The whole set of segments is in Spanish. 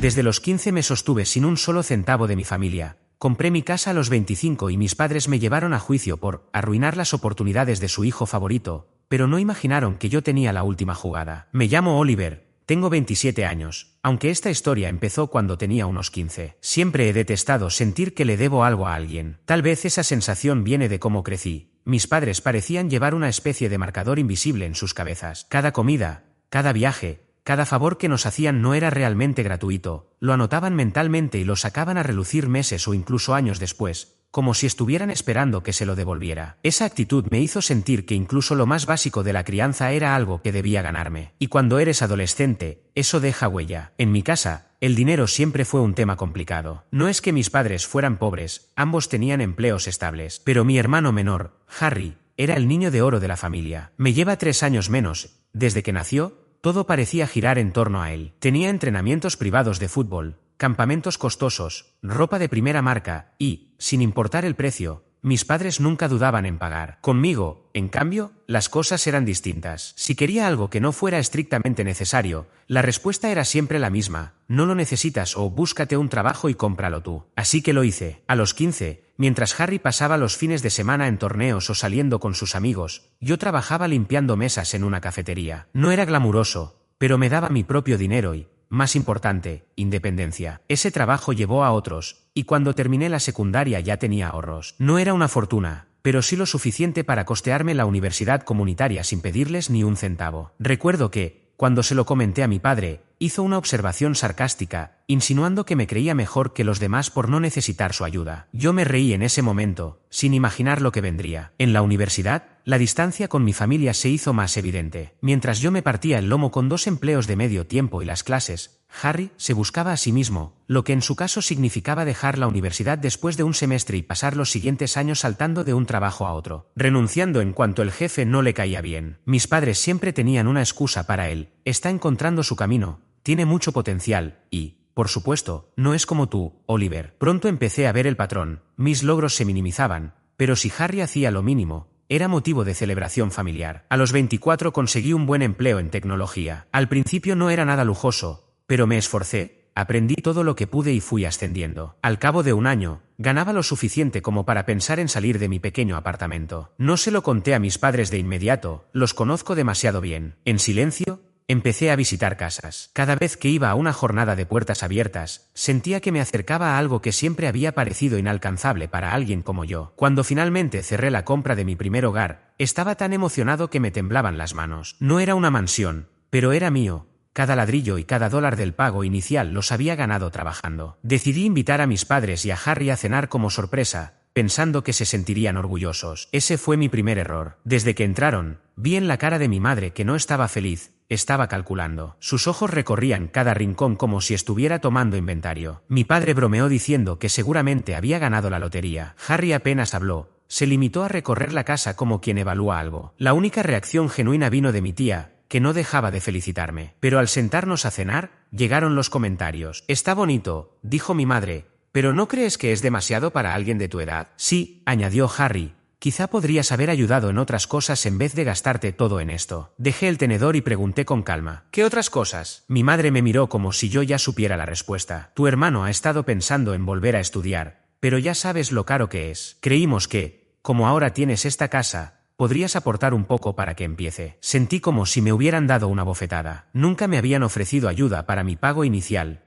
Desde los 15 me sostuve sin un solo centavo de mi familia. Compré mi casa a los 25 y mis padres me llevaron a juicio por arruinar las oportunidades de su hijo favorito, pero no imaginaron que yo tenía la última jugada. Me llamo Oliver, tengo 27 años, aunque esta historia empezó cuando tenía unos 15. Siempre he detestado sentir que le debo algo a alguien. Tal vez esa sensación viene de cómo crecí. Mis padres parecían llevar una especie de marcador invisible en sus cabezas. Cada comida, cada viaje, cada favor que nos hacían no era realmente gratuito, lo anotaban mentalmente y lo sacaban a relucir meses o incluso años después, como si estuvieran esperando que se lo devolviera. Esa actitud me hizo sentir que incluso lo más básico de la crianza era algo que debía ganarme. Y cuando eres adolescente, eso deja huella. En mi casa, el dinero siempre fue un tema complicado. No es que mis padres fueran pobres, ambos tenían empleos estables, pero mi hermano menor, Harry, era el niño de oro de la familia. Me lleva 3 años menos. Desde que nació, todo parecía girar en torno a él. Tenía entrenamientos privados de fútbol, campamentos costosos, ropa de primera marca y, sin importar el precio, mis padres nunca dudaban en pagar. Conmigo, en cambio, las cosas eran distintas. Si quería algo que no fuera estrictamente necesario, la respuesta era siempre la misma: no lo necesitas o búscate un trabajo y cómpralo tú. Así que lo hice. A los 15, mientras Harry pasaba los fines de semana en torneos o saliendo con sus amigos, yo trabajaba limpiando mesas en una cafetería. No era glamuroso, pero me daba mi propio dinero y, más importante, independencia. Ese trabajo llevó a otros, y cuando terminé la secundaria ya tenía ahorros. No era una fortuna, pero sí lo suficiente para costearme la universidad comunitaria sin pedirles ni un centavo. Recuerdo que, cuando se lo comenté a mi padre, hizo una observación sarcástica, insinuando que me creía mejor que los demás por no necesitar su ayuda. Yo me reí en ese momento, sin imaginar lo que vendría. En la universidad, la distancia con mi familia se hizo más evidente. Mientras yo me partía el lomo con 2 empleos de medio tiempo y las clases, Harry se buscaba a sí mismo, lo que en su caso significaba dejar la universidad después de un semestre y pasar los siguientes años saltando de un trabajo a otro, renunciando en cuanto el jefe no le caía bien. Mis padres siempre tenían una excusa para él: está encontrando su camino, tiene mucho potencial y, por supuesto, no es como tú, Oliver. Pronto empecé a ver el patrón. Mis logros se minimizaban, pero si Harry hacía lo mínimo, era motivo de celebración familiar. A los 24 conseguí un buen empleo en tecnología. Al principio no era nada lujoso, pero me esforcé, aprendí todo lo que pude y fui ascendiendo. Al cabo de un año, ganaba lo suficiente como para pensar en salir de mi pequeño apartamento. No se lo conté a mis padres de inmediato, los conozco demasiado bien. En silencio, empecé a visitar casas. Cada vez que iba a una jornada de puertas abiertas, sentía que me acercaba a algo que siempre había parecido inalcanzable para alguien como yo. Cuando finalmente cerré la compra de mi primer hogar, estaba tan emocionado que me temblaban las manos. No era una mansión, pero era mío. Cada ladrillo y cada dólar del pago inicial los había ganado trabajando. Decidí invitar a mis padres y a Harry a cenar como sorpresa, pensando que se sentirían orgullosos. Ese fue mi primer error. Desde que entraron, vi en la cara de mi madre que no estaba feliz, estaba calculando. Sus ojos recorrían cada rincón como si estuviera tomando inventario. Mi padre bromeó diciendo que seguramente había ganado la lotería. Harry apenas habló, se limitó a recorrer la casa como quien evalúa algo. La única reacción genuina vino de mi tía, que no dejaba de felicitarme. Pero al sentarnos a cenar, llegaron los comentarios. Está bonito, dijo mi madre, pero ¿no crees que es demasiado para alguien de tu edad? Sí, añadió Harry, quizá podrías haber ayudado en otras cosas en vez de gastarte todo en esto. Dejé el tenedor y pregunté con calma: ¿qué otras cosas? Mi madre me miró como si yo ya supiera la respuesta. Tu hermano ha estado pensando en volver a estudiar, pero ya sabes lo caro que es. Creímos que, como ahora tienes esta casa, podrías aportar un poco para que empiece. Sentí como si me hubieran dado una bofetada. Nunca me habían ofrecido ayuda para mi pago inicial,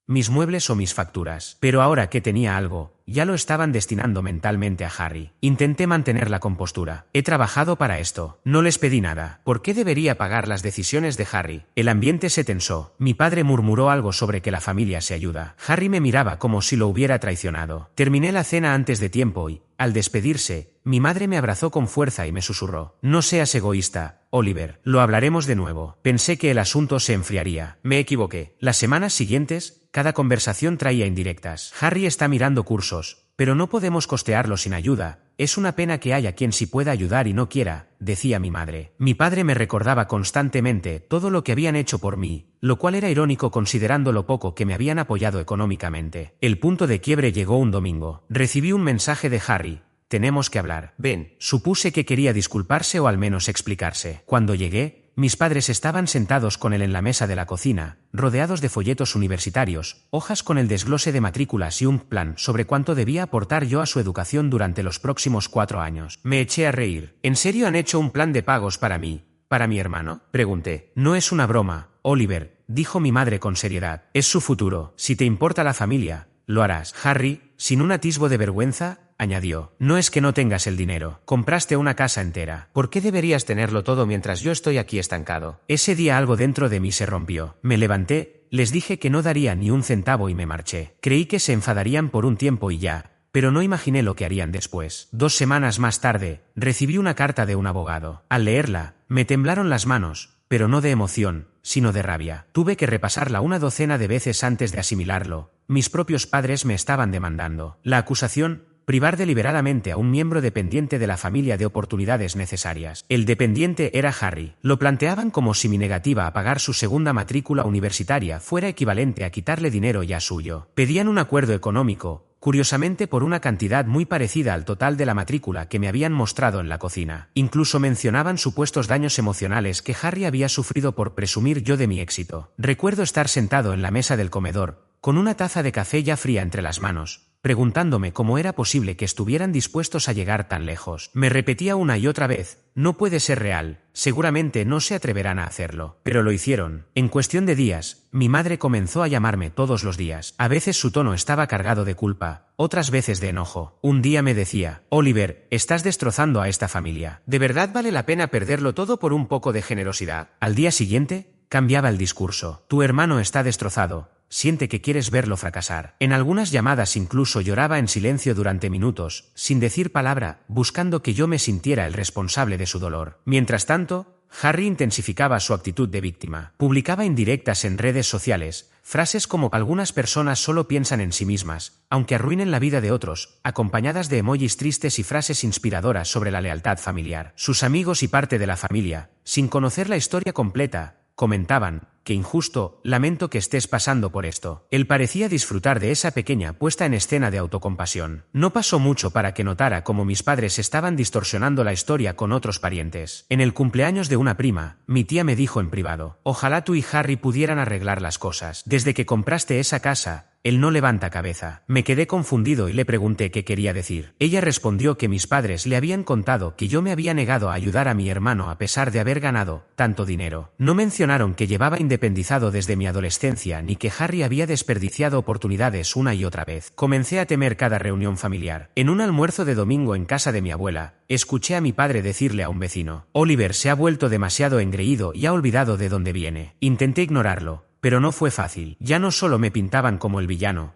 mis muebles o mis facturas. Pero ahora que tenía algo, ya lo estaban destinando mentalmente a Harry. Intenté mantener la compostura. He trabajado para esto. No les pedí nada. ¿Por qué debería pagar las decisiones de Harry? El ambiente se tensó. Mi padre murmuró algo sobre que la familia se ayuda. Harry me miraba como si lo hubiera traicionado. Terminé la cena antes de tiempo y, al despedirse, mi madre me abrazó con fuerza y me susurró: no seas egoísta, Oliver, lo hablaremos de nuevo. Pensé que el asunto se enfriaría. Me equivoqué. Las semanas siguientes, cada conversación traía indirectas. Harry está mirando cursos, pero no podemos costearlo sin ayuda. Es una pena que haya quien sí pueda ayudar y no quiera, decía mi madre. Mi padre me recordaba constantemente todo lo que habían hecho por mí, lo cual era irónico considerando lo poco que me habían apoyado económicamente. El punto de quiebre llegó un domingo. Recibí un mensaje de Harry: tenemos que hablar. Ven. Supuse que quería disculparse o al menos explicarse. Cuando llegué, mis padres estaban sentados con él en la mesa de la cocina, rodeados de folletos universitarios, hojas con el desglose de matrículas y un plan sobre cuánto debía aportar yo a su educación durante los próximos 4 años. Me eché a reír. ¿En serio han hecho un plan de pagos para mí? ¿Para mi hermano? Pregunté. No es una broma, Oliver, dijo mi madre con seriedad. Es su futuro. Si te importa la familia, lo harás. Harry, sin un atisbo de vergüenza, añadió. No es que no tengas el dinero. Compraste una casa entera. ¿Por qué deberías tenerlo todo mientras yo estoy aquí estancado? Ese día algo dentro de mí se rompió. Me levanté, les dije que no daría ni un centavo y me marché. Creí que se enfadarían por un tiempo y ya, pero no imaginé lo que harían después. 2 semanas más tarde, recibí una carta de un abogado. Al leerla, me temblaron las manos, pero no de emoción, sino de rabia. Tuve que repasarla una docena de veces antes de asimilarlo. Mis propios padres me estaban demandando. La acusación: privar deliberadamente a un miembro dependiente de la familia de oportunidades necesarias. El dependiente era Harry. Lo planteaban como si mi negativa a pagar su segunda matrícula universitaria fuera equivalente a quitarle dinero ya suyo. Pedían un acuerdo económico, curiosamente por una cantidad muy parecida al total de la matrícula que me habían mostrado en la cocina. Incluso mencionaban supuestos daños emocionales que Harry había sufrido por presumir yo de mi éxito. Recuerdo estar sentado en la mesa del comedor, con una taza de café ya fría entre las manos, preguntándome cómo era posible que estuvieran dispuestos a llegar tan lejos. Me repetía una y otra vez: no puede ser real, seguramente no se atreverán a hacerlo. Pero lo hicieron. En cuestión de días, mi madre comenzó a llamarme todos los días. A veces su tono estaba cargado de culpa, otras veces de enojo. Un día me decía: Oliver, estás destrozando a esta familia. ¿De verdad vale la pena perderlo todo por un poco de generosidad? Al día siguiente, cambiaba el discurso: tu hermano está destrozado. Siente que quieres verlo fracasar. En algunas llamadas incluso lloraba en silencio durante minutos, sin decir palabra, buscando que yo me sintiera el responsable de su dolor. Mientras tanto, Harry intensificaba su actitud de víctima. Publicaba indirectas en redes sociales, frases como: algunas personas solo piensan en sí mismas, aunque arruinen la vida de otros, acompañadas de emojis tristes y frases inspiradoras sobre la lealtad familiar. Sus amigos y parte de la familia, sin conocer la historia completa, comentaban: qué injusto, lamento que estés pasando por esto. Él parecía disfrutar de esa pequeña puesta en escena de autocompasión. No pasó mucho para que notara cómo mis padres estaban distorsionando la historia con otros parientes. En el cumpleaños de una prima, mi tía me dijo en privado: ojalá tú y Harry pudieran arreglar las cosas. Desde que compraste esa casa, él no levanta cabeza. Me quedé confundido y le pregunté qué quería decir. Ella respondió que mis padres le habían contado que yo me había negado a ayudar a mi hermano a pesar de haber ganado tanto dinero. No mencionaron que llevaba independizado desde mi adolescencia ni que Harry había desperdiciado oportunidades una y otra vez. Comencé a temer cada reunión familiar. En un almuerzo de domingo en casa de mi abuela, escuché a mi padre decirle a un vecino: Oliver se ha vuelto demasiado engreído y ha olvidado de dónde viene. Intenté ignorarlo, pero no fue fácil. Ya no solo me pintaban como el villano,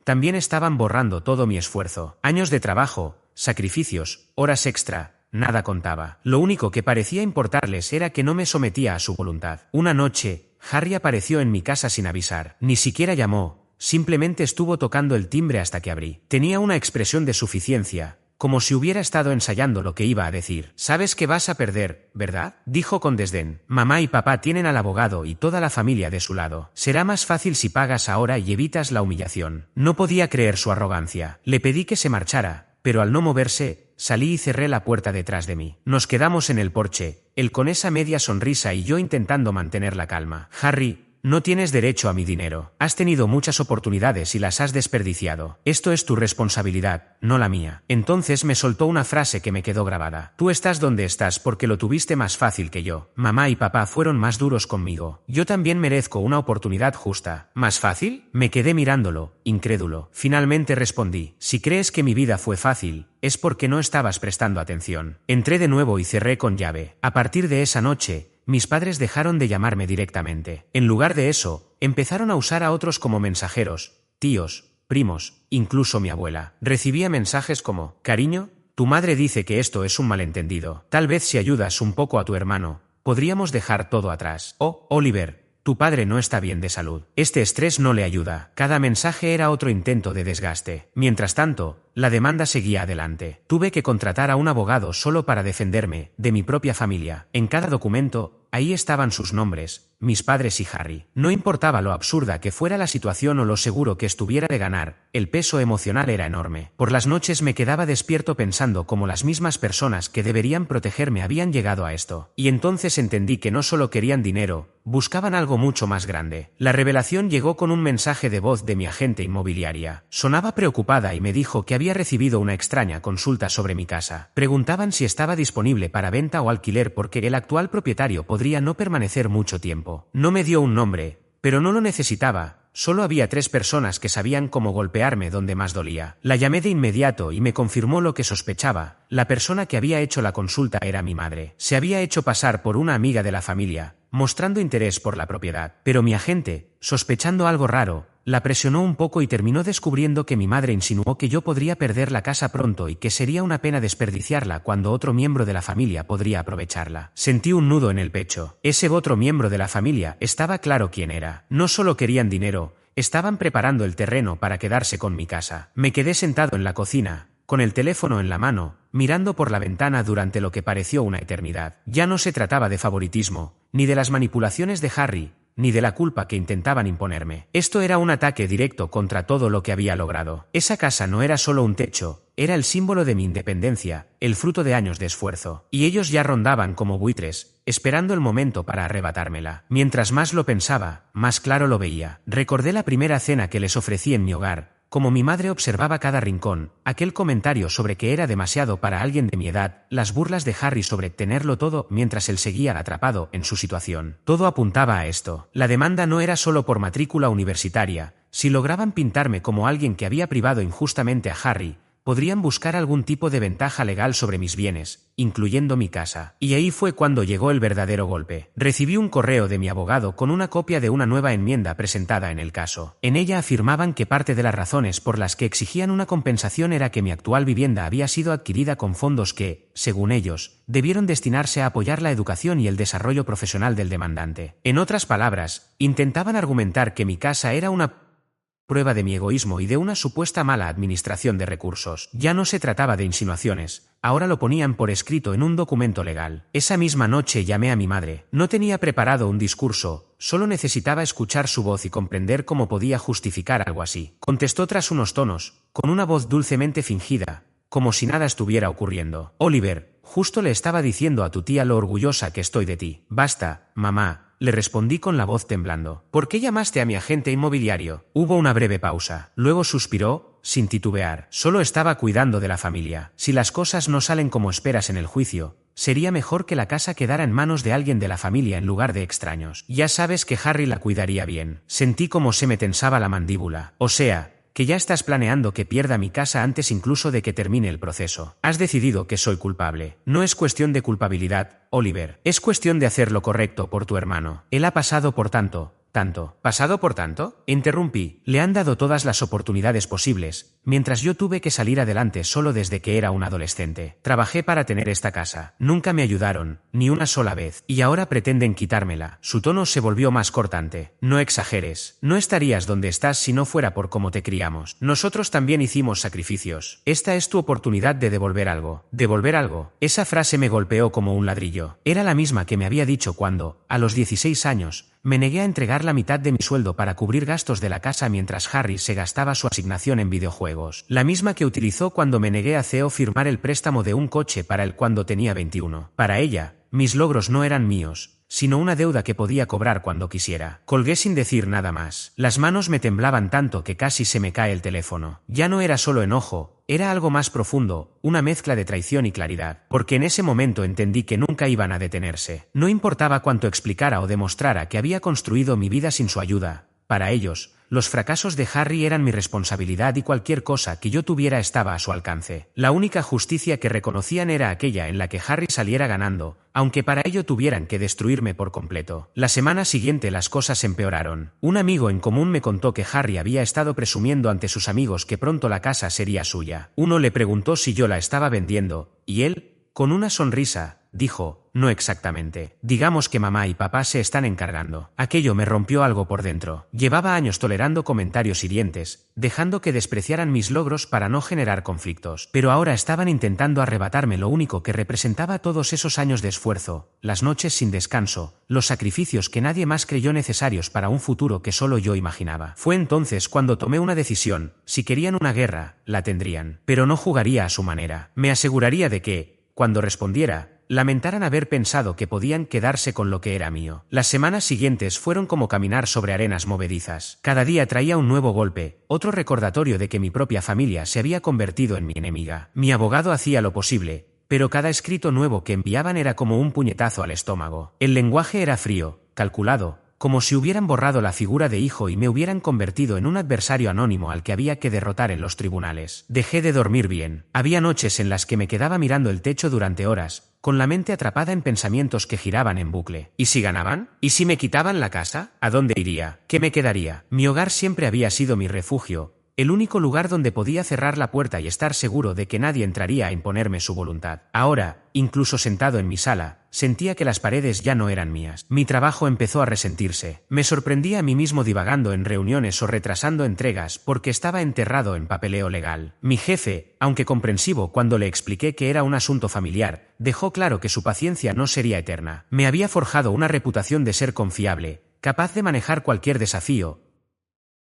también estaban borrando todo mi esfuerzo. Años de trabajo, sacrificios, horas extra, nada contaba. Lo único que parecía importarles era que no me sometía a su voluntad. Una noche, Harry apareció en mi casa sin avisar. Ni siquiera llamó, simplemente estuvo tocando el timbre hasta que abrí. Tenía una expresión de suficiencia, como si hubiera estado ensayando lo que iba a decir. «Sabes que vas a perder, ¿verdad?», dijo con desdén. «Mamá y papá tienen al abogado y toda la familia de su lado. Será más fácil si pagas ahora y evitas la humillación». No podía creer su arrogancia. Le pedí que se marchara, pero al no moverse, salí y cerré la puerta detrás de mí. Nos quedamos en el porche, él con esa media sonrisa y yo intentando mantener la calma. «Harry, no tienes derecho a mi dinero. Has tenido muchas oportunidades y las has desperdiciado. Esto es tu responsabilidad, no la mía». Entonces me soltó una frase que me quedó grabada. «Tú estás donde estás porque lo tuviste más fácil que yo. Mamá y papá fueron más duros conmigo. Yo también merezco una oportunidad justa». ¿Más fácil? Me quedé mirándolo, incrédulo. Finalmente respondí: «Si crees que mi vida fue fácil, es porque no estabas prestando atención». Entré de nuevo y cerré con llave. A partir de esa noche, mis padres dejaron de llamarme directamente. En lugar de eso, empezaron a usar a otros como mensajeros: tíos, primos, incluso mi abuela. Recibía mensajes como: «Cariño, tu madre dice que esto es un malentendido. Tal vez si ayudas un poco a tu hermano, podríamos dejar todo atrás». «Oh, Oliver, tu padre no está bien de salud. Este estrés no le ayuda». Cada mensaje era otro intento de desgaste. Mientras tanto, la demanda seguía adelante. Tuve que contratar a un abogado solo para defenderme de mi propia familia. En cada documento, ahí estaban sus nombres, mis padres y Harry. No importaba lo absurda que fuera la situación o lo seguro que estuviera de ganar, el peso emocional era enorme. Por las noches me quedaba despierto pensando cómo las mismas personas que deberían protegerme habían llegado a esto. Y entonces entendí que no solo querían dinero, buscaban algo mucho más grande. La revelación llegó con un mensaje de voz de mi agente inmobiliaria. Sonaba preocupada y me dijo que había recibido una extraña consulta sobre mi casa. Preguntaban si estaba disponible para venta o alquiler porque el actual propietario podría no permanecer mucho tiempo. No me dio un nombre, pero no lo necesitaba. Solo había 3 personas que sabían cómo golpearme donde más dolía. La llamé de inmediato y me confirmó lo que sospechaba. La persona que había hecho la consulta era mi madre. Se había hecho pasar por una amiga de la familia, mostrando interés por la propiedad. Pero mi agente, sospechando algo raro, la presionó un poco y terminó descubriendo que mi madre insinuó que yo podría perder la casa pronto y que sería una pena desperdiciarla cuando otro miembro de la familia podría aprovecharla. Sentí un nudo en el pecho. Ese otro miembro de la familia estaba claro quién era. No solo querían dinero, estaban preparando el terreno para quedarse con mi casa. Me quedé sentado en la cocina, con el teléfono en la mano, mirando por la ventana durante lo que pareció una eternidad. Ya no se trataba de favoritismo, ni de las manipulaciones de Harry, ni de la culpa que intentaban imponerme. Esto era un ataque directo contra todo lo que había logrado. Esa casa no era solo un techo, era el símbolo de mi independencia, el fruto de años de esfuerzo. Y ellos ya rondaban como buitres, esperando el momento para arrebatármela. Mientras más lo pensaba, más claro lo veía. Recordé la primera cena que les ofrecí en mi hogar, como mi madre observaba cada rincón, aquel comentario sobre que era demasiado para alguien de mi edad, las burlas de Harry sobre tenerlo todo mientras él seguía atrapado en su situación. Todo apuntaba a esto. La demanda no era solo por matrícula universitaria. Si lograban pintarme como alguien que había privado injustamente a Harry, podrían buscar algún tipo de ventaja legal sobre mis bienes, incluyendo mi casa. Y ahí fue cuando llegó el verdadero golpe. Recibí un correo de mi abogado con una copia de una nueva enmienda presentada en el caso. En ella afirmaban que parte de las razones por las que exigían una compensación era que mi actual vivienda había sido adquirida con fondos que, según ellos, debieron destinarse a apoyar la educación y el desarrollo profesional del demandante. En otras palabras, intentaban argumentar que mi casa era una prueba de mi egoísmo y de una supuesta mala administración de recursos. Ya no se trataba de insinuaciones, ahora lo ponían por escrito en un documento legal. Esa misma noche llamé a mi madre. No tenía preparado un discurso, solo necesitaba escuchar su voz y comprender cómo podía justificar algo así. Contestó tras unos tonos, con una voz dulcemente fingida, como si nada estuviera ocurriendo. Oliver, justo le estaba diciendo a tu tía lo orgullosa que estoy de ti. Basta, mamá. Le respondí con la voz temblando. ¿Por qué llamaste a mi agente inmobiliario? Hubo una breve pausa. Luego suspiró, sin titubear. Solo estaba cuidando de la familia. Si las cosas no salen como esperas en el juicio, sería mejor que la casa quedara en manos de alguien de la familia en lugar de extraños. Ya sabes que Harry la cuidaría bien. Sentí como se me tensaba la mandíbula. O sea, que ya estás planeando que pierda mi casa antes incluso de que termine el proceso. Has decidido que soy culpable. No es cuestión de culpabilidad, Oliver. Es cuestión de hacer lo correcto por tu hermano. Él ha pasado por tanto. ¿Pasado por tanto? Interrumpí. Le han dado todas las oportunidades posibles, mientras yo tuve que salir adelante solo desde que era un adolescente. Trabajé para tener esta casa. Nunca me ayudaron, ni una sola vez. Y ahora pretenden quitármela. Su tono se volvió más cortante. No exageres. No estarías donde estás si no fuera por cómo te criamos. Nosotros también hicimos sacrificios. Esta es tu oportunidad de devolver algo. ¿Devolver algo? Esa frase me golpeó como un ladrillo. Era la misma que me había dicho cuando, a los 16 años, me negué a entregar la mitad de mi sueldo para cubrir gastos de la casa mientras Harry se gastaba su asignación en videojuegos. La misma que utilizó cuando me negué a Theo firmar el préstamo de un coche para él cuando tenía 21. Para ella, mis logros no eran míos, sino una deuda que podía cobrar cuando quisiera. Colgué sin decir nada más. Las manos me temblaban tanto que casi se me cae el teléfono. Ya no era solo enojo, era algo más profundo, una mezcla de traición y claridad. Porque en ese momento entendí que nunca iban a detenerse. No importaba cuánto explicara o demostrara que había construido mi vida sin su ayuda. Para ellos, los fracasos de Harry eran mi responsabilidad y cualquier cosa que yo tuviera estaba a su alcance. La única justicia que reconocían era aquella en la que Harry saliera ganando, aunque para ello tuvieran que destruirme por completo. La semana siguiente las cosas empeoraron. Un amigo en común me contó que Harry había estado presumiendo ante sus amigos que pronto la casa sería suya. Uno le preguntó si yo la estaba vendiendo, y él, con una sonrisa, dijo, no exactamente. Digamos que mamá y papá se están encargando. Aquello me rompió algo por dentro. Llevaba años tolerando comentarios hirientes, dejando que despreciaran mis logros para no generar conflictos. Pero ahora estaban intentando arrebatarme lo único que representaba todos esos años de esfuerzo, las noches sin descanso, los sacrificios que nadie más creyó necesarios para un futuro que solo yo imaginaba. Fue entonces cuando tomé una decisión: si querían una guerra, la tendrían. Pero no jugaría a su manera. Me aseguraría de que, cuando respondiera, lamentaran haber pensado que podían quedarse con lo que era mío. Las semanas siguientes fueron como caminar sobre arenas movedizas. Cada día traía un nuevo golpe, otro recordatorio de que mi propia familia se había convertido en mi enemiga. Mi abogado hacía lo posible, pero cada escrito nuevo que enviaban era como un puñetazo al estómago. El lenguaje era frío, calculado, como si hubieran borrado la figura de hijo y me hubieran convertido en un adversario anónimo al que había que derrotar en los tribunales. Dejé de dormir bien. Había noches en las que me quedaba mirando el techo durante horas, con la mente atrapada en pensamientos que giraban en bucle. ¿Y si ganaban? ¿Y si me quitaban la casa? ¿A dónde iría? ¿Qué me quedaría? Mi hogar siempre había sido mi refugio, el único lugar donde podía cerrar la puerta y estar seguro de que nadie entraría a imponerme su voluntad. Ahora, incluso sentado en mi sala, sentía que las paredes ya no eran mías. Mi trabajo empezó a resentirse. Me sorprendía a mí mismo divagando en reuniones o retrasando entregas porque estaba enterrado en papeleo legal. Mi jefe, aunque comprensivo cuando le expliqué que era un asunto familiar, dejó claro que su paciencia no sería eterna. Me había forjado una reputación de ser confiable, capaz de manejar cualquier desafío,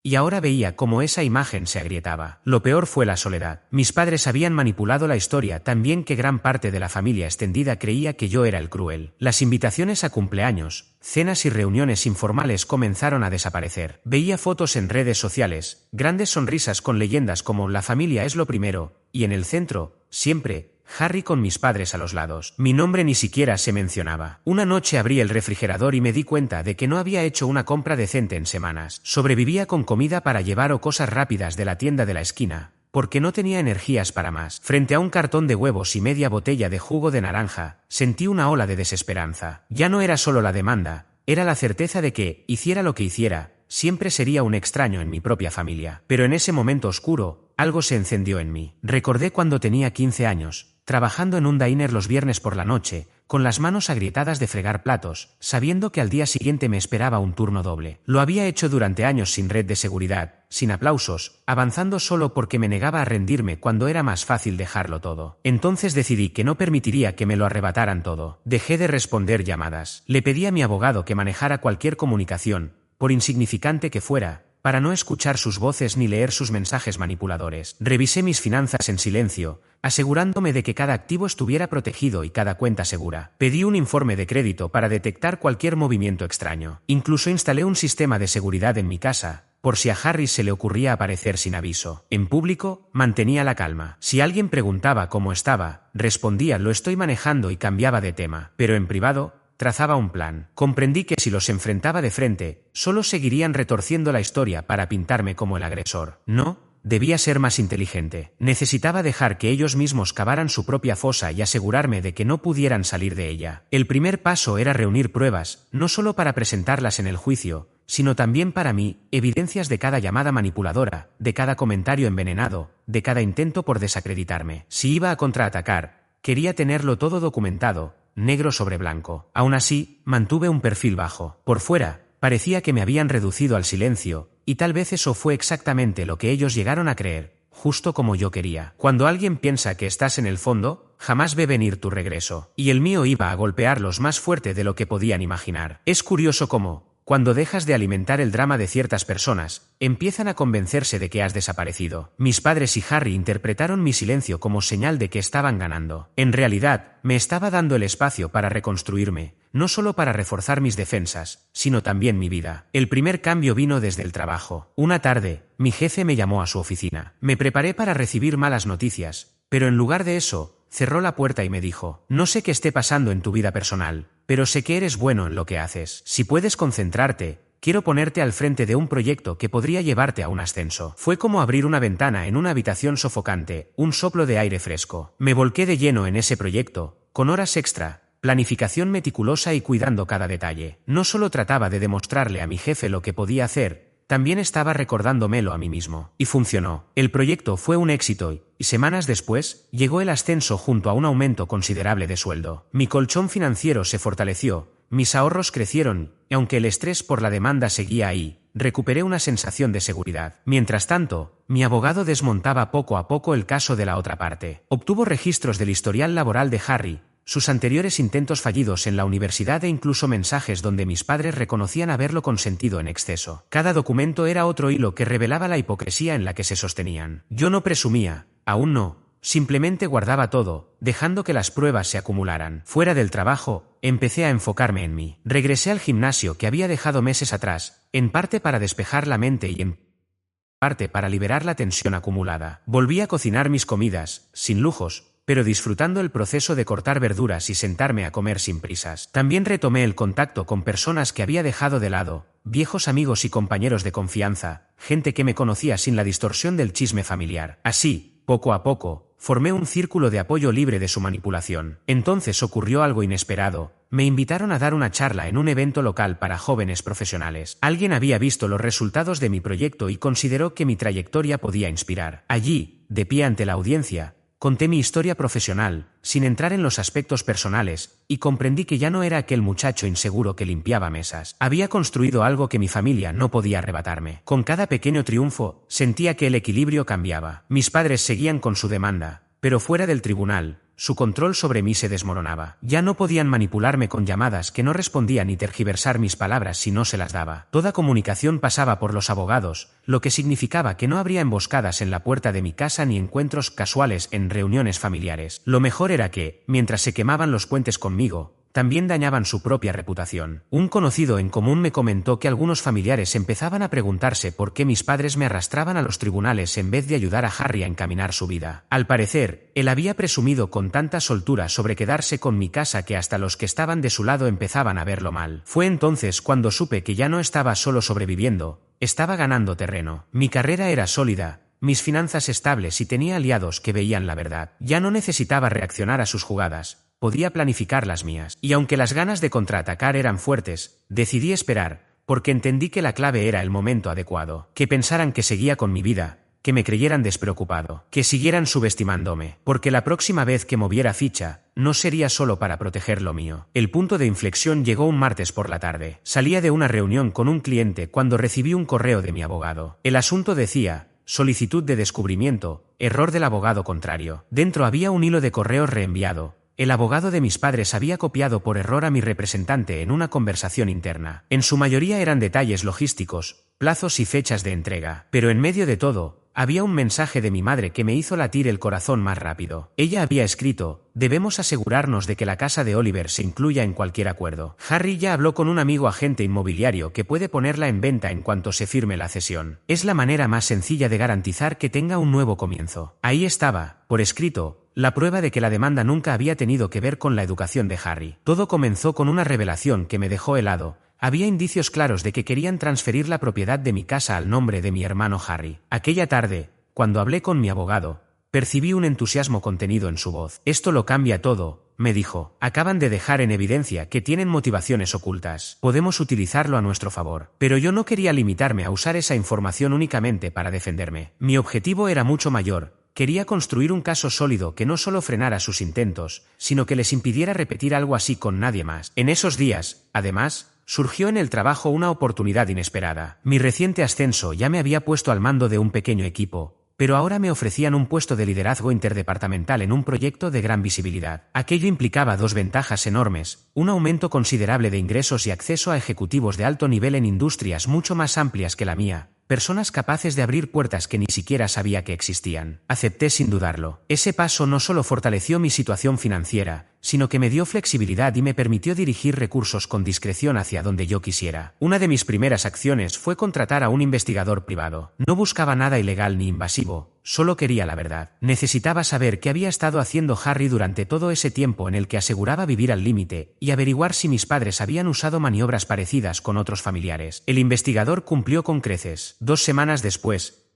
y ahora veía cómo esa imagen se agrietaba. Lo peor fue la soledad. Mis padres habían manipulado la historia tan bien que gran parte de la familia extendida creía que yo era el cruel. Las invitaciones a cumpleaños, cenas y reuniones informales comenzaron a desaparecer. Veía fotos en redes sociales, grandes sonrisas con leyendas como "la familia es lo primero", y en el centro, siempre, Harry con mis padres a los lados. Mi nombre ni siquiera se mencionaba. Una noche abrí el refrigerador y me di cuenta de que no había hecho una compra decente en semanas. Sobrevivía con comida para llevar o cosas rápidas de la tienda de la esquina, porque no tenía energías para más. Frente a un cartón de huevos y media botella de jugo de naranja, sentí una ola de desesperanza. Ya no era solo la demanda, era la certeza de que, hiciera lo que hiciera, siempre sería un extraño en mi propia familia. Pero en ese momento oscuro, algo se encendió en mí. Recordé cuando tenía 15 años, trabajando en un diner los viernes por la noche, con las manos agrietadas de fregar platos, sabiendo que al día siguiente me esperaba un turno doble. Lo había hecho durante años sin red de seguridad, sin aplausos, avanzando solo porque me negaba a rendirme cuando era más fácil dejarlo todo. Entonces decidí que no permitiría que me lo arrebataran todo. Dejé de responder llamadas. Le pedí a mi abogado que manejara cualquier comunicación, por insignificante que fuera, para no escuchar sus voces ni leer sus mensajes manipuladores. Revisé mis finanzas en silencio, asegurándome de que cada activo estuviera protegido y cada cuenta segura. Pedí un informe de crédito para detectar cualquier movimiento extraño. Incluso instalé un sistema de seguridad en mi casa, por si a Harry se le ocurría aparecer sin aviso. En público, mantenía la calma. Si alguien preguntaba cómo estaba, respondía "lo estoy manejando" y cambiaba de tema. Pero en privado, trazaba un plan. Comprendí que si los enfrentaba de frente, solo seguirían retorciendo la historia para pintarme como el agresor. No, debía ser más inteligente. Necesitaba dejar que ellos mismos cavaran su propia fosa y asegurarme de que no pudieran salir de ella. El primer paso era reunir pruebas, no solo para presentarlas en el juicio, sino también para mí, evidencias de cada llamada manipuladora, de cada comentario envenenado, de cada intento por desacreditarme. Si iba a contraatacar, quería tenerlo todo documentado, negro sobre blanco. Aún así, mantuve un perfil bajo. Por fuera, parecía que me habían reducido al silencio, y tal vez eso fue exactamente lo que ellos llegaron a creer, justo como yo quería. Cuando alguien piensa que estás en el fondo, jamás ve venir tu regreso. Y el mío iba a golpearlos más fuerte de lo que podían imaginar. Es curioso cómo, cuando dejas de alimentar el drama de ciertas personas, empiezan a convencerse de que has desaparecido. Mis padres y Harry interpretaron mi silencio como señal de que estaban ganando. En realidad, me estaba dando el espacio para reconstruirme, no solo para reforzar mis defensas, sino también mi vida. El primer cambio vino desde el trabajo. Una tarde, mi jefe me llamó a su oficina. Me preparé para recibir malas noticias, pero en lugar de eso, cerró la puerta y me dijo: "No sé qué esté pasando en tu vida personal, pero sé que eres bueno en lo que haces. Si puedes concentrarte, quiero ponerte al frente de un proyecto que podría llevarte a un ascenso". Fue como abrir una ventana en una habitación sofocante, un soplo de aire fresco. Me volqué de lleno en ese proyecto, con horas extra, planificación meticulosa y cuidando cada detalle. No solo trataba de demostrarle a mi jefe lo que podía hacer, también estaba recordándomelo a mí mismo. Y funcionó. El proyecto fue un éxito y semanas después llegó el ascenso junto a un aumento considerable de sueldo. Mi colchón financiero se fortaleció, mis ahorros crecieron y aunque el estrés por la demanda seguía ahí, recuperé una sensación de seguridad. Mientras tanto, mi abogado desmontaba poco a poco el caso de la otra parte. Obtuvo registros del historial laboral de Harry, sus anteriores intentos fallidos en la universidad e incluso mensajes donde mis padres reconocían haberlo consentido en exceso. Cada documento era otro hilo que revelaba la hipocresía en la que se sostenían. Yo no presumía, aún no, simplemente guardaba todo, dejando que las pruebas se acumularan. Fuera del trabajo, empecé a enfocarme en mí. Regresé al gimnasio que había dejado meses atrás, en parte para despejar la mente y en parte para liberar la tensión acumulada. Volví a cocinar mis comidas, sin lujos, pero disfrutando el proceso de cortar verduras y sentarme a comer sin prisas. También retomé el contacto con personas que había dejado de lado, viejos amigos y compañeros de confianza, gente que me conocía sin la distorsión del chisme familiar. Así, poco a poco, formé un círculo de apoyo libre de su manipulación. Entonces ocurrió algo inesperado. Me invitaron a dar una charla en un evento local para jóvenes profesionales. Alguien había visto los resultados de mi proyecto y consideró que mi trayectoria podía inspirar. Allí, de pie ante la audiencia, conté mi historia profesional, sin entrar en los aspectos personales, y comprendí que ya no era aquel muchacho inseguro que limpiaba mesas. Había construido algo que mi familia no podía arrebatarme. Con cada pequeño triunfo, sentía que el equilibrio cambiaba. Mis padres seguían con su demanda, pero fuera del tribunal, su control sobre mí se desmoronaba. Ya no podían manipularme con llamadas que no respondían ni tergiversar mis palabras si no se las daba. Toda comunicación pasaba por los abogados, lo que significaba que no habría emboscadas en la puerta de mi casa ni encuentros casuales en reuniones familiares. Lo mejor era que, mientras se quemaban los puentes conmigo, también dañaban su propia reputación. Un conocido en común me comentó que algunos familiares empezaban a preguntarse por qué mis padres me arrastraban a los tribunales en vez de ayudar a Harry a encaminar su vida. Al parecer, él había presumido con tanta soltura sobre quedarse con mi casa que hasta los que estaban de su lado empezaban a verlo mal. Fue entonces cuando supe que ya no estaba solo sobreviviendo, estaba ganando terreno. Mi carrera era sólida, mis finanzas estables y tenía aliados que veían la verdad. Ya no necesitaba reaccionar a sus jugadas. Podía planificar las mías. Y aunque las ganas de contraatacar eran fuertes, decidí esperar, porque entendí que la clave era el momento adecuado. Que pensaran que seguía con mi vida, que me creyeran despreocupado, que siguieran subestimándome, porque la próxima vez que moviera ficha, no sería solo para proteger lo mío. El punto de inflexión llegó un martes por la tarde. Salía de una reunión con un cliente cuando recibí un correo de mi abogado. El asunto decía: solicitud de descubrimiento, error del abogado contrario. Dentro había un hilo de correos reenviado. El abogado de mis padres había copiado por error a mi representante en una conversación interna. En su mayoría eran detalles logísticos, plazos y fechas de entrega. Pero en medio de todo, había un mensaje de mi madre que me hizo latir el corazón más rápido. Ella había escrito: debemos asegurarnos de que la casa de Oliver se incluya en cualquier acuerdo. Harry ya habló con un amigo agente inmobiliario que puede ponerla en venta en cuanto se firme la cesión. Es la manera más sencilla de garantizar que tenga un nuevo comienzo. Ahí estaba, por escrito, la prueba de que la demanda nunca había tenido que ver con la educación de Harry. Todo comenzó con una revelación que me dejó helado. Había indicios claros de que querían transferir la propiedad de mi casa al nombre de mi hermano Harry. Aquella tarde, cuando hablé con mi abogado, percibí un entusiasmo contenido en su voz. Esto lo cambia todo, me dijo. Acaban de dejar en evidencia que tienen motivaciones ocultas. Podemos utilizarlo a nuestro favor. Pero yo no quería limitarme a usar esa información únicamente para defenderme. Mi objetivo era mucho mayor. Quería construir un caso sólido que no solo frenara sus intentos, sino que les impidiera repetir algo así con nadie más. En esos días, además, surgió en el trabajo una oportunidad inesperada. Mi reciente ascenso ya me había puesto al mando de un pequeño equipo, pero ahora me ofrecían un puesto de liderazgo interdepartamental en un proyecto de gran visibilidad. Aquello implicaba dos ventajas enormes: un aumento considerable de ingresos y acceso a ejecutivos de alto nivel en industrias mucho más amplias que la mía, personas capaces de abrir puertas que ni siquiera sabía que existían. Acepté sin dudarlo. Ese paso no solo fortaleció mi situación financiera, sino que me dio flexibilidad y me permitió dirigir recursos con discreción hacia donde yo quisiera. Una de mis primeras acciones fue contratar a un investigador privado. No buscaba nada ilegal ni invasivo, solo quería la verdad. Necesitaba saber qué había estado haciendo Harry durante todo ese tiempo en el que aseguraba vivir al límite, y averiguar si mis padres habían usado maniobras parecidas con otros familiares. El investigador cumplió con creces. 2 semanas después,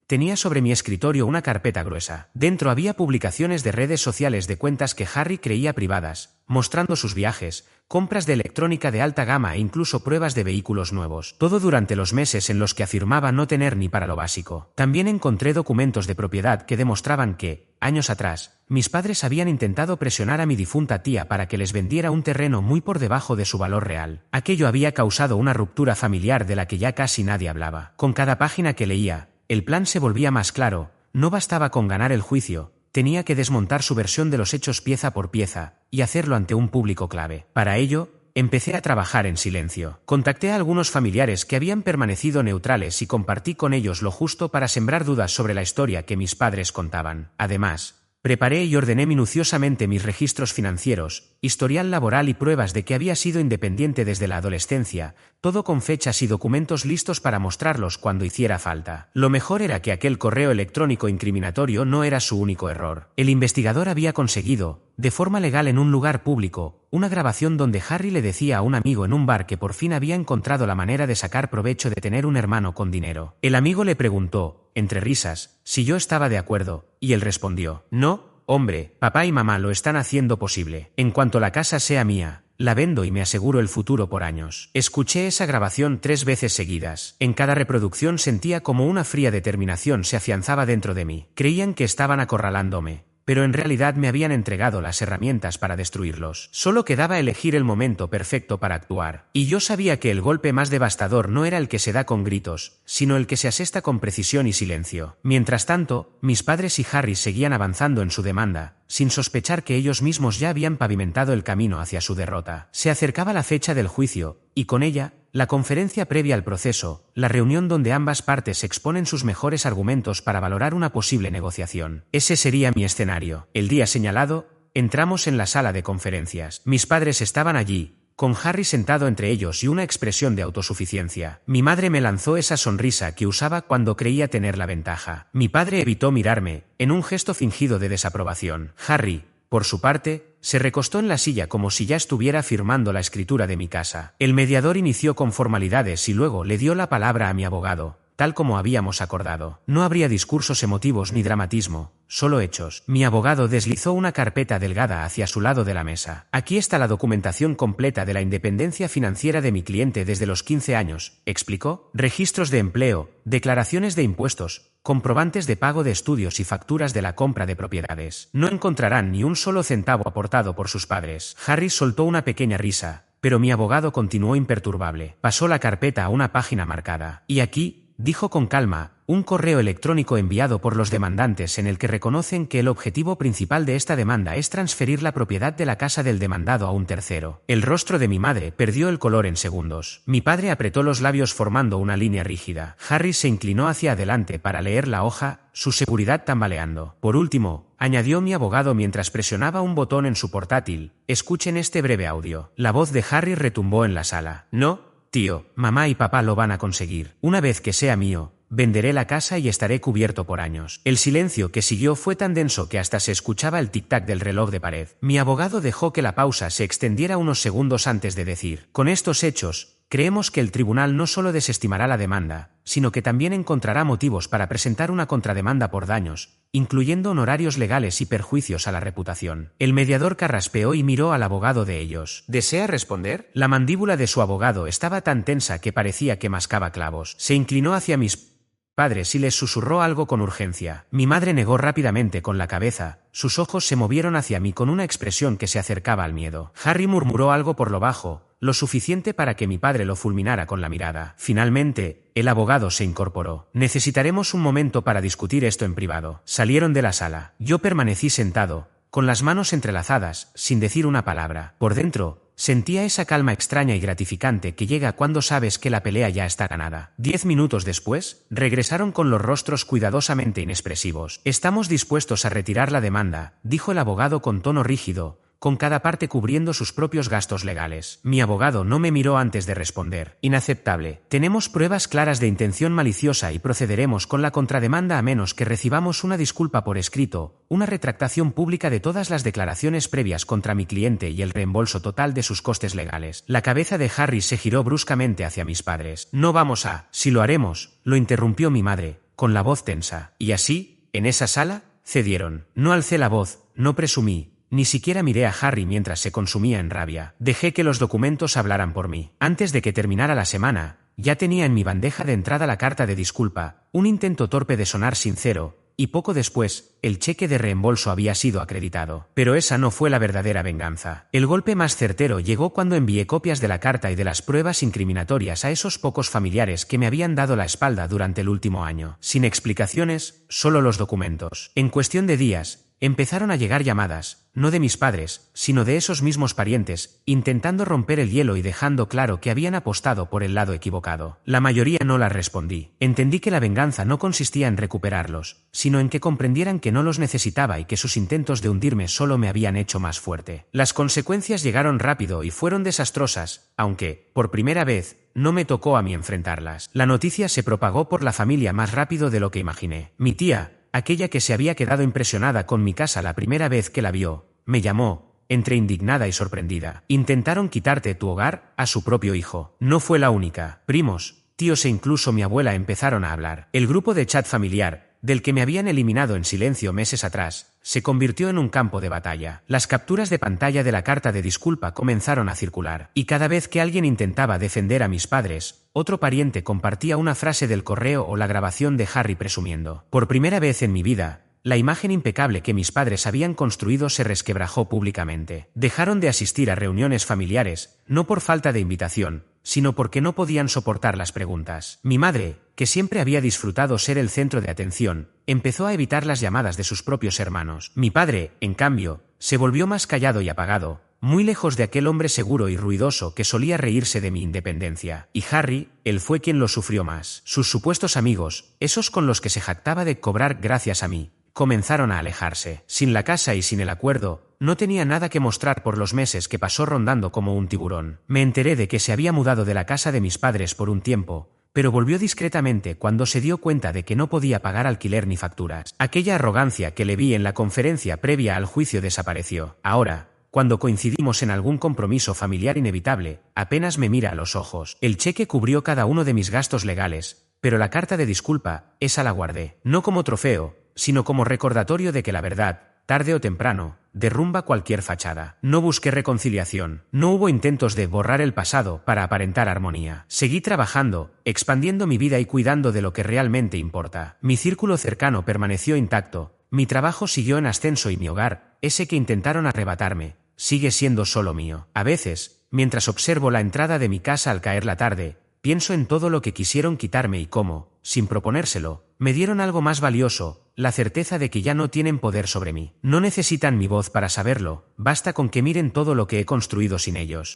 Tenía sobre mi escritorio una carpeta gruesa. Dentro había publicaciones de redes sociales de cuentas que Harry creía privadas, mostrando sus viajes, compras de electrónica de alta gama e incluso pruebas de vehículos nuevos. Todo durante los meses en los que afirmaba no tener ni para lo básico. También encontré documentos de propiedad que demostraban que, años atrás, mis padres habían intentado presionar a mi difunta tía para que les vendiera un terreno muy por debajo de su valor real. Aquello había causado una ruptura familiar de la que ya casi nadie hablaba. Con cada página que leía, el plan se volvía más claro. No bastaba con ganar el juicio, tenía que desmontar su versión de los hechos pieza por pieza, y hacerlo ante un público clave. Para ello, empecé a trabajar en silencio. Contacté a algunos familiares que habían permanecido neutrales y compartí con ellos lo justo para sembrar dudas sobre la historia que mis padres contaban. Además, preparé y ordené minuciosamente mis registros financieros, historial laboral y pruebas de que había sido independiente desde la adolescencia, todo con fechas y documentos listos para mostrarlos cuando hiciera falta. Lo mejor era que aquel correo electrónico incriminatorio no era su único error. El investigador había conseguido, de forma legal en un lugar público, una grabación donde Harry le decía a un amigo en un bar que por fin había encontrado la manera de sacar provecho de tener un hermano con dinero. El amigo le preguntó, entre risas, si yo estaba de acuerdo, y él respondió, no, hombre, papá y mamá lo están haciendo posible. En cuanto la casa sea mía, la vendo y me aseguro el futuro por años. Escuché esa grabación 3 veces seguidas. En cada reproducción sentía como una fría determinación se afianzaba dentro de mí. Creían que estaban acorralándome, pero en realidad me habían entregado las herramientas para destruirlos. Solo quedaba elegir el momento perfecto para actuar. Y yo sabía que el golpe más devastador no era el que se da con gritos, sino el que se asesta con precisión y silencio. Mientras tanto, mis padres y Harry seguían avanzando en su demanda, sin sospechar que ellos mismos ya habían pavimentado el camino hacia su derrota. Se acercaba la fecha del juicio, y con ella, la conferencia previa al proceso, la reunión donde ambas partes exponen sus mejores argumentos para valorar una posible negociación. Ese sería mi escenario. El día señalado, entramos en la sala de conferencias. Mis padres estaban allí, con Harry sentado entre ellos y una expresión de autosuficiencia. Mi madre me lanzó esa sonrisa que usaba cuando creía tener la ventaja. Mi padre evitó mirarme, en un gesto fingido de desaprobación. Harry, por su parte, se recostó en la silla como si ya estuviera firmando la escritura de mi casa. El mediador inició con formalidades y luego le dio la palabra a mi abogado, tal como habíamos acordado. No habría discursos emotivos ni dramatismo, solo hechos. Mi abogado deslizó una carpeta delgada hacia su lado de la mesa. Aquí está la documentación completa de la independencia financiera de mi cliente desde los 15 años, explicó. Registros de empleo, declaraciones de impuestos, comprobantes de pago de estudios y facturas de la compra de propiedades. No encontrarán ni un solo centavo aportado por sus padres. Harry soltó una pequeña risa, pero mi abogado continuó imperturbable. Pasó la carpeta a una página marcada. Y aquí, dijo con calma, un correo electrónico enviado por los demandantes en el que reconocen que el objetivo principal de esta demanda es transferir la propiedad de la casa del demandado a un tercero. El rostro de mi madre perdió el color en segundos. Mi padre apretó los labios formando una línea rígida. Harry se inclinó hacia adelante para leer la hoja, su seguridad tambaleando. Por último, añadió mi abogado mientras presionaba un botón en su portátil, escuchen este breve audio. La voz de Harry retumbó en la sala. No, tío, mamá y papá lo van a conseguir. Una vez que sea mío, venderé la casa y estaré cubierto por años. El silencio que siguió fue tan denso que hasta se escuchaba el tic-tac del reloj de pared. Mi abogado dejó que la pausa se extendiera unos segundos antes de decir, con estos hechos, creemos que el tribunal no solo desestimará la demanda, sino que también encontrará motivos para presentar una contrademanda por daños, incluyendo honorarios legales y perjuicios a la reputación. El mediador carraspeó y miró al abogado de ellos. ¿Desea responder? La mandíbula de su abogado estaba tan tensa que parecía que mascaba clavos. Se inclinó hacia mis padres y les susurró algo con urgencia. Mi madre negó rápidamente con la cabeza, sus ojos se movieron hacia mí con una expresión que se acercaba al miedo. Harry murmuró algo por lo bajo, lo suficiente para que mi padre lo fulminara con la mirada. Finalmente, el abogado se incorporó. Necesitaremos un momento para discutir esto en privado. Salieron de la sala. Yo permanecí sentado, con las manos entrelazadas, sin decir una palabra. Por dentro, sentía esa calma extraña y gratificante que llega cuando sabes que la pelea ya está ganada. 10 minutos después, regresaron con los rostros cuidadosamente inexpresivos. Estamos dispuestos a retirar la demanda, dijo el abogado con tono rígido, con cada parte cubriendo sus propios gastos legales. Mi abogado no me miró antes de responder. Inaceptable. Tenemos pruebas claras de intención maliciosa y procederemos con la contrademanda a menos que recibamos una disculpa por escrito, una retractación pública de todas las declaraciones previas contra mi cliente y el reembolso total de sus costes legales. La cabeza de Harry se giró bruscamente hacia mis padres. No vamos a... Si lo haremos, lo interrumpió mi madre, con la voz tensa. Y así, en esa sala, cedieron. No alcé la voz, no presumí, ni siquiera miré a Harry mientras se consumía en rabia. Dejé que los documentos hablaran por mí. Antes de que terminara la semana, ya tenía en mi bandeja de entrada la carta de disculpa, un intento torpe de sonar sincero, y poco después, el cheque de reembolso había sido acreditado. Pero esa no fue la verdadera venganza. El golpe más certero llegó cuando envié copias de la carta y de las pruebas incriminatorias a esos pocos familiares que me habían dado la espalda durante el último año. Sin explicaciones, solo los documentos. En cuestión de días, empezaron a llegar llamadas, no de mis padres, sino de esos mismos parientes, intentando romper el hielo y dejando claro que habían apostado por el lado equivocado. La mayoría no las respondí. Entendí que la venganza no consistía en recuperarlos, sino en que comprendieran que no los necesitaba y que sus intentos de hundirme solo me habían hecho más fuerte. Las consecuencias llegaron rápido y fueron desastrosas, aunque, por primera vez, no me tocó a mí enfrentarlas. La noticia se propagó por la familia más rápido de lo que imaginé. Mi tía, aquella que se había quedado impresionada con mi casa la primera vez que la vio, me llamó, entre indignada y sorprendida. Intentaron quitarte tu hogar a su propio hijo. No fue la única. Primos, tíos e incluso mi abuela empezaron a hablar. El grupo de chat familiar, del que me habían eliminado en silencio meses atrás, se convirtió en un campo de batalla. Las capturas de pantalla de la carta de disculpa comenzaron a circular, y cada vez que alguien intentaba defender a mis padres, otro pariente compartía una frase del correo o la grabación de Harry presumiendo. Por primera vez en mi vida, la imagen impecable que mis padres habían construido se resquebrajó públicamente. Dejaron de asistir a reuniones familiares, no por falta de invitación, sino porque no podían soportar las preguntas. Mi madre, que siempre había disfrutado ser el centro de atención, empezó a evitar las llamadas de sus propios hermanos. Mi padre, en cambio, se volvió más callado y apagado, muy lejos de aquel hombre seguro y ruidoso que solía reírse de mi independencia. Y Harry, él fue quien lo sufrió más. Sus supuestos amigos, esos con los que se jactaba de cobrar gracias a mí, comenzaron a alejarse. Sin la casa y sin el acuerdo, no tenía nada que mostrar por los meses que pasó rondando como un tiburón. Me enteré de que se había mudado de la casa de mis padres por un tiempo, pero volvió discretamente cuando se dio cuenta de que no podía pagar alquiler ni facturas. Aquella arrogancia que le vi en la conferencia previa al juicio desapareció. Ahora, cuando coincidimos en algún compromiso familiar inevitable, apenas me mira a los ojos. El cheque cubrió cada uno de mis gastos legales, pero la carta de disculpa, esa la guardé, no como trofeo, sino como recordatorio de que la verdad, tarde o temprano, derrumba cualquier fachada. No busqué reconciliación, no hubo intentos de borrar el pasado para aparentar armonía. Seguí trabajando, expandiendo mi vida y cuidando de lo que realmente importa. Mi círculo cercano permaneció intacto, mi trabajo siguió en ascenso y mi hogar, ese que intentaron arrebatarme, sigue siendo solo mío. A veces, mientras observo la entrada de mi casa al caer la tarde, pienso en todo lo que quisieron quitarme y cómo, sin proponérselo, me dieron algo más valioso, la certeza de que ya no tienen poder sobre mí. No necesitan mi voz para saberlo, basta con que miren todo lo que he construido sin ellos.